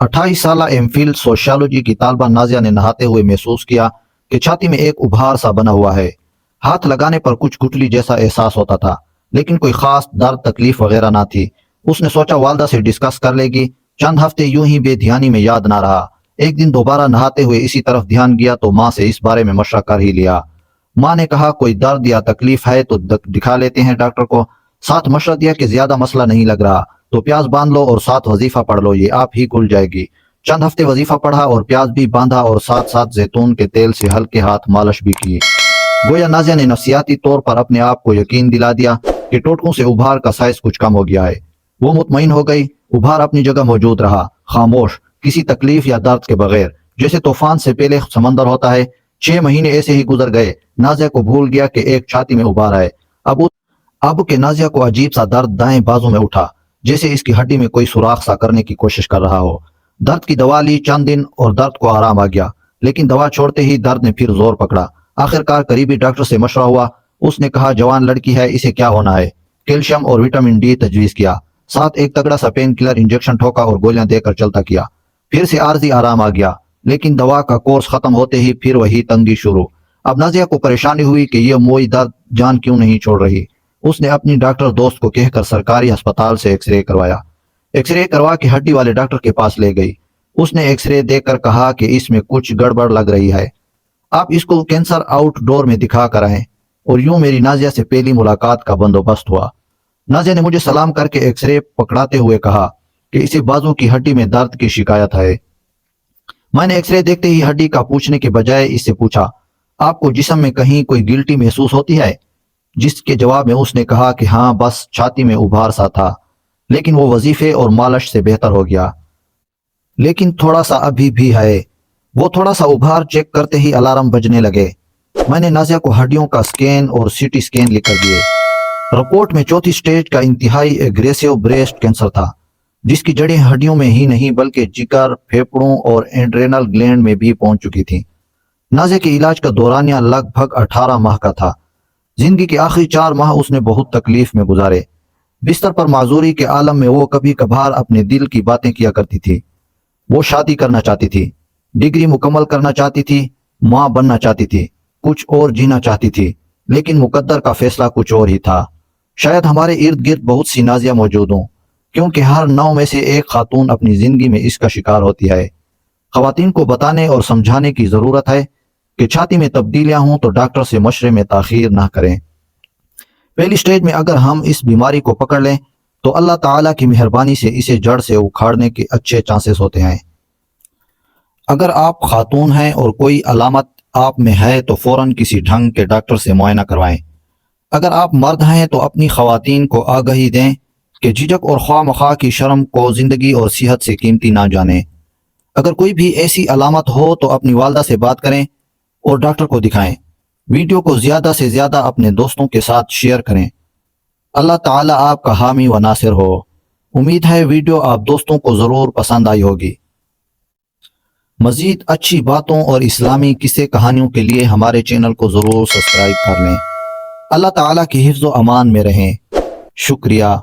28 साल M Phil sociology की तालबा नाजिया ने नहाते हुए महसूस किया कि छाती में एक उभार सा बना हुआ है। हाथ लगाने पर कुछ गुठली जैसा एहसास होता था, लेकिन कोई खास दर्द तकलीफ वगैरह ना थी। उसने सोचा वालदा से डिस्कस कर लेगी। चंद हफ्ते यूं ही बेध्यानी में याद ना रहा। एक दिन दोबारा नहाते हुए इसी तरफ ध्यान गया तो माँ से इस बारे में मशवरा कर ही लिया। माँ ने कहा कोई दर्द या तकलीफ है तो दिखा लेते हैं डॉक्टर को। साथ मशवरा दिया कि ज्यादा मसला नहीं लग रहा तो प्याज बांध लो और साथ वजीफा पढ़ लो, ये आप ही खुल जाएगी। चंद हफ्ते वजीफा पढ़ा और प्याज भी बांधा और साथ साथ जैतून के तेल से हल्के हाथ मालिश भी की। गोया नाजिया ने नफसियाती तौर पर अपने आप को यकीन दिला दिया कि टोटकों से उभार का साइज कुछ कम हो गया है। वो मुतमईन हो गई। उभार अपनी जगह मौजूद रहा, खामोश, किसी तकलीफ या दर्द के बगैर, जैसे तूफान से पहले समंदर होता है। 6 महीने ऐसे ही गुजर गए। नाजिया को भूल गया कि एक छाती में उभार है। अब के नाजिया को अजीब सा दर्द दाएं बाजू में उठा, जैसे इसकी हड्डी में कोई सुराख सा करने की कोशिश कर रहा हो। दर्द की दवा ली चंद दिन और दर्द को आराम आ गया, लेकिन दवा छोड़ते ही दर्द ने फिर जोर पकड़ा। आखिरकार करीबी डॉक्टर से मशवरा हुआ। उसने कहा जवान लड़की है, इसे क्या होना है। कैल्शियम और विटामिन डी तजवीज किया, साथ एक तगड़ा सा पेन किलर इंजेक्शन ठोका और गोलियां देकर चलता किया। फिर से आर्जी आराम आ गया, लेकिन दवा का कोर्स खत्म होते ही फिर वही तंगी शुरू। अब नाजिया को परेशानी हुई कि यह मोई दर्द जान क्यों नहीं छोड़ रही। उसने अपनी डॉक्टर दोस्त को कहकर सरकारी अस्पताल से एक्सरे करवाया। एक्सरे करवा के हड्डी वाले डॉक्टर के पास ले गई। उसने एक्सरे देकर कहा कि इसमें कुछ गड़बड़ लग रही है, आप इसको कैंसर आउटडोर में दिखा कर आए। और यूं मेरी नाजिया से पहली मुलाकात का बंदोबस्त हुआ। नाजिया ने मुझे सलाम करके एक्सरे पकड़ाते हुए कहा कि इसे बाजू की हड्डी में दर्द की शिकायत है। मैंने एक्सरे देखते ही हड्डी का पूछने के बजाय इससे पूछा, आपको जिस्म में कहीं कोई गिल्टी महसूस होती है? जिसके जवाब में उसने कहा कि हाँ, बस छाती में उभार सा था, लेकिन वो वजीफे और मालिश से बेहतर हो गया। लेकिन थोड़ा सा अभी भी है। वो थोड़ा सा उभार चेक करते ही अलार्म बजने लगे। मैंने नाजिया को हड्डियों का स्कैन और सीटी स्कैन लिख कर दिए। रिपोर्ट में 4थी स्टेज का इंतहाई एग्रेसिव ब्रेस्ट कैंसर था, जिसकी जड़ें हड्डियों में ही नहीं बल्कि जिगर, फेफड़ों और एड्रेनल ग्लैंड में भी पहुंच चुकी थी। नाजिया के इलाज का दौरानिया लगभग 18 माह का था। जिंदगी के आखिरी 4 माह उसने बहुत तकलीफ में गुजारे। बिस्तर पर माजूरी के आलम में वो कभी कभार अपने दिल की बातें किया करती थी। वो शादी करना चाहती थी, डिग्री मुकम्मल करना चाहती थी, माँ बनना चाहती थी, कुछ और जीना चाहती थी, लेकिन मुकद्दर का फैसला कुछ और ही था। शायद हमारे इर्द गिर्द बहुत सी नाजिया मौजूद हों, क्योंकि हर 9 में से एक खातून अपनी जिंदगी में इसका शिकार होती है। खवातीन को बताने और समझाने की जरूरत है कि छाती में तब्दीलियां हों तो डॉक्टर से मशवरे में ताखीर ना करें। पहली स्टेज में अगर हम इस बीमारी को पकड़ लें तो अल्लाह ताला की मेहरबानी से इसे जड़ से उखाड़ने के अच्छे चांसेस होते हैं। अगर आप खातून हैं और कोई अलामत आप में है तो फौरन किसी ढंग के डॉक्टर से मुआयना करवाएं। अगर आप मर्द हैं तो अपनी खवातीन को आगाही दें कि झिझक और ख्वामखा की शर्म को जिंदगी और सेहत से कीमती ना जाने। अगर कोई भी ऐसी अलामत हो तो अपनी वालदा से बात करें और डॉक्टर को दिखाएं। वीडियो को ज्यादा से ज्यादा अपने दोस्तों के साथ शेयर करें। अल्लाह ताला आपका हामी व नासिर हो। उम्मीद है वीडियो आप दोस्तों को जरूर पसंद आई होगी। मजीद अच्छी बातों और इस्लामी किस्से कहानियों के लिए हमारे चैनल को जरूर सब्सक्राइब कर लें। अल्लाह ताला की हिफ्ज़ व अमान में रहें। शुक्रिया।